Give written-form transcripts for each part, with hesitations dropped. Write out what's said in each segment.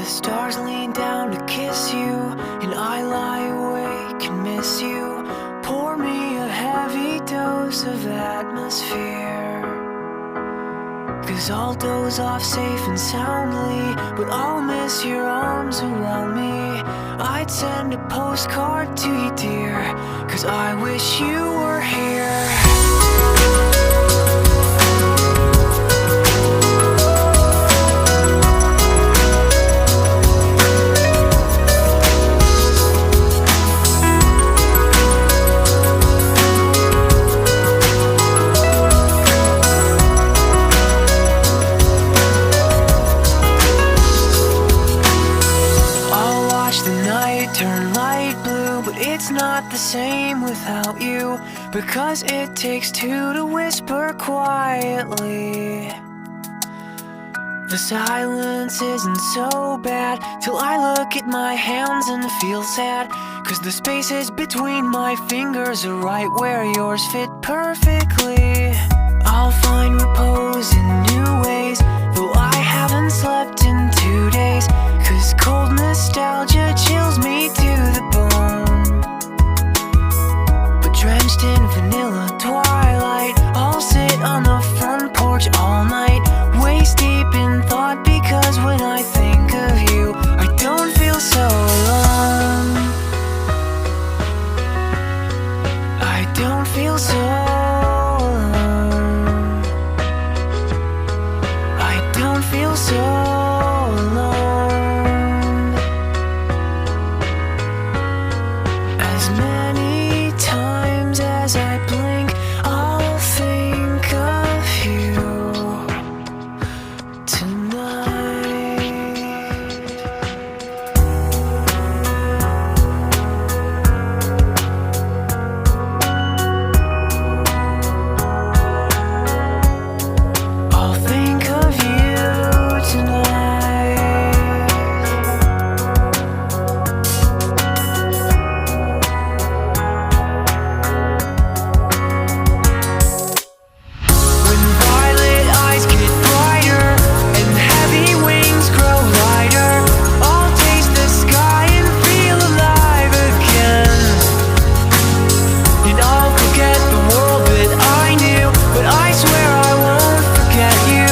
The stars lean down to kiss you, and I lie awake and miss you. Pour me a heavy dose of atmosphere, 'cause I'll doze off safe and soundly, but I'll miss your arms around me. I'd send a postcard to you, dear, 'cause I wish you were here. Turn light blue, but it's not the same without you, because it takes two to whisper quietly. The silence isn't so bad till I look at my hands and feel sad, 'cause the spaces between my fingers are right where yours fit perfectly. I'll find repose in new ways, though I haven't slept in 2 days, 'cause cold nostalgia chills me to the bone. But drenched in vanilla twilight, I'll sit on the front porch all night, waist deep in thought, because when I think of you, I don't feel so alone. I don't feel so alone. I don't feel so alone. As many times as I blink, I'll think of you tonight. I'll think of you tonight. When violet eyes get brighter and heavy wings grow lighter, I'll taste the sky and feel alive again. And I'll forget the world that I knew, but I swear I won't forget you.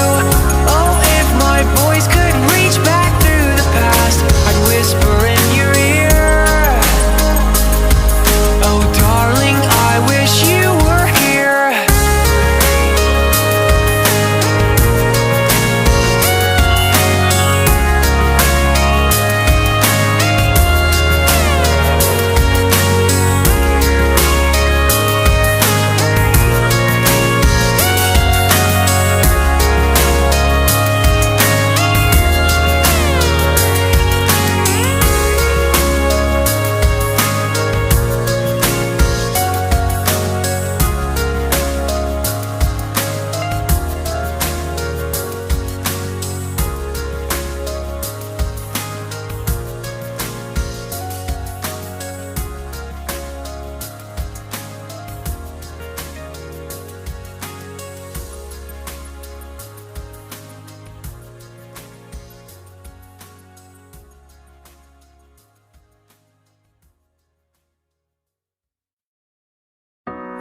Oh, if my voice could reach back through the past, I'd whisper in your ear. Oh, darling, I wish you were here.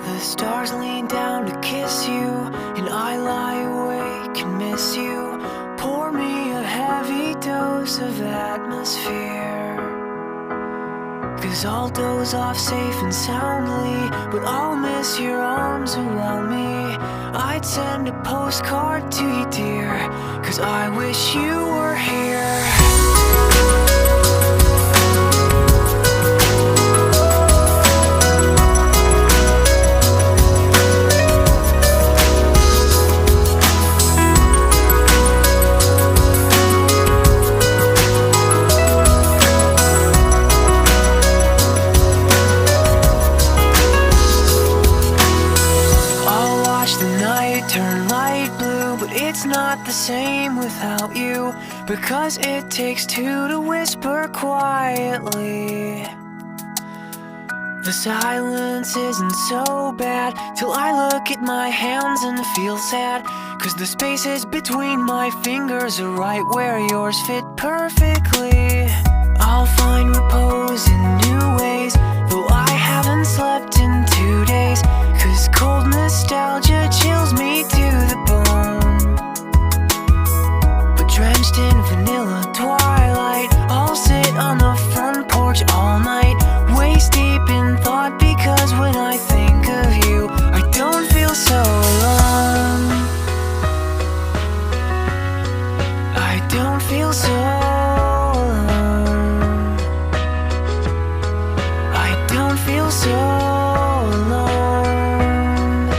The stars lean down to kiss you, and I lie awake and miss you. Pour me a heavy dose of atmosphere, 'cause I'll doze off safe and soundly, but I'll miss your arms around me. I'd send a postcard to you, dear, 'cause I wish you were here. Turn light blue, but it's not the same without you, because it takes two to whisper quietly. The silence isn't so bad till I look at my hands and feel sad, 'cause the spaces between my fingers are right where yours fit perfectly. find repose in new ways, though I haven't slept in 2 days, 'cause cold nostalgia chills me to the bone. But drenched in vanilla twilight, I'll sit on the front porch all night, waist deep in thought, because when I think of you, I don't feel so alone. I don't feel so alone. I don't feel so alone.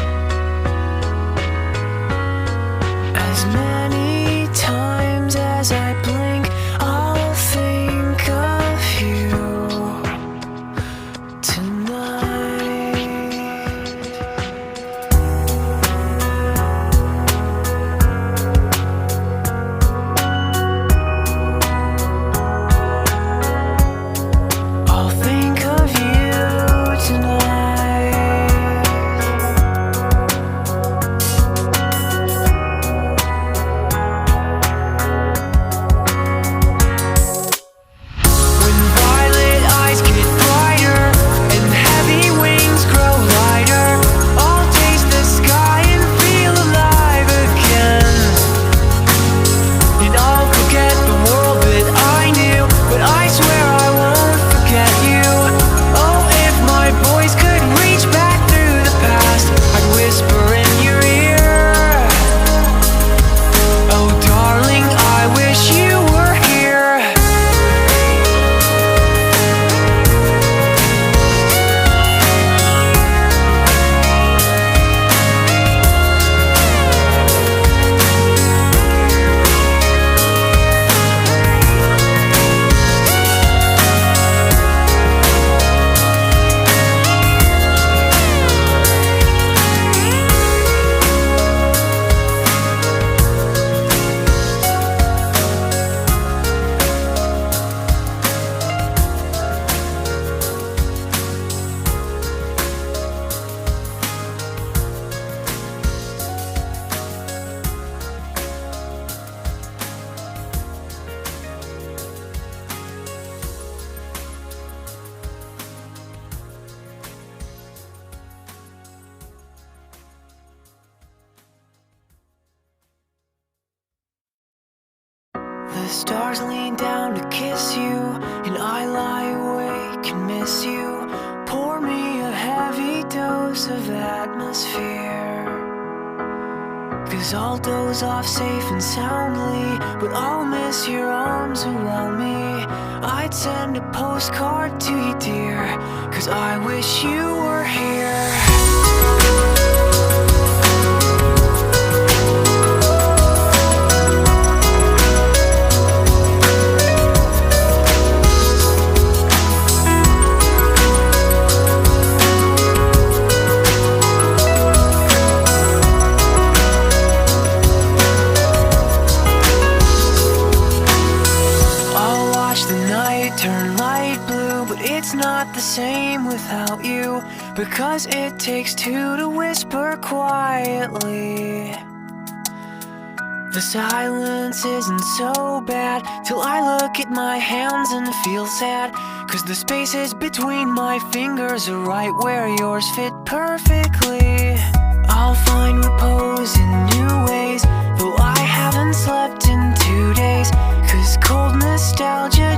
As many times as I blink, I'll think of you tonight. I'll think of you tonight. When violet eyes get brighter and heavy wings grow lighter, I'll taste the sky and feel alive again. And I'll forget the world that I knew, but I swear I won't forget you. Oh, if my voice could reach back through the past, I'd whisper in your ear. Oh, darling, I wish you were here. The stars lean down to kiss you, and I lie awake and miss you. Pour me a heavy dose of atmosphere, 'cause I'll doze off safe and soundly, but I'll miss your arms around me. I'd send a postcard to you, dear, 'cause I wish you were here. Turn light blue, but it's not the same without you, because it takes two to whisper quietly. The silence isn't so bad till I look at my hands and feel sad, 'cause the spaces between my fingers are right where yours fit perfectly. I'll find repose in new ways, though I haven't slept in 2 days, 'cause cold nostalgia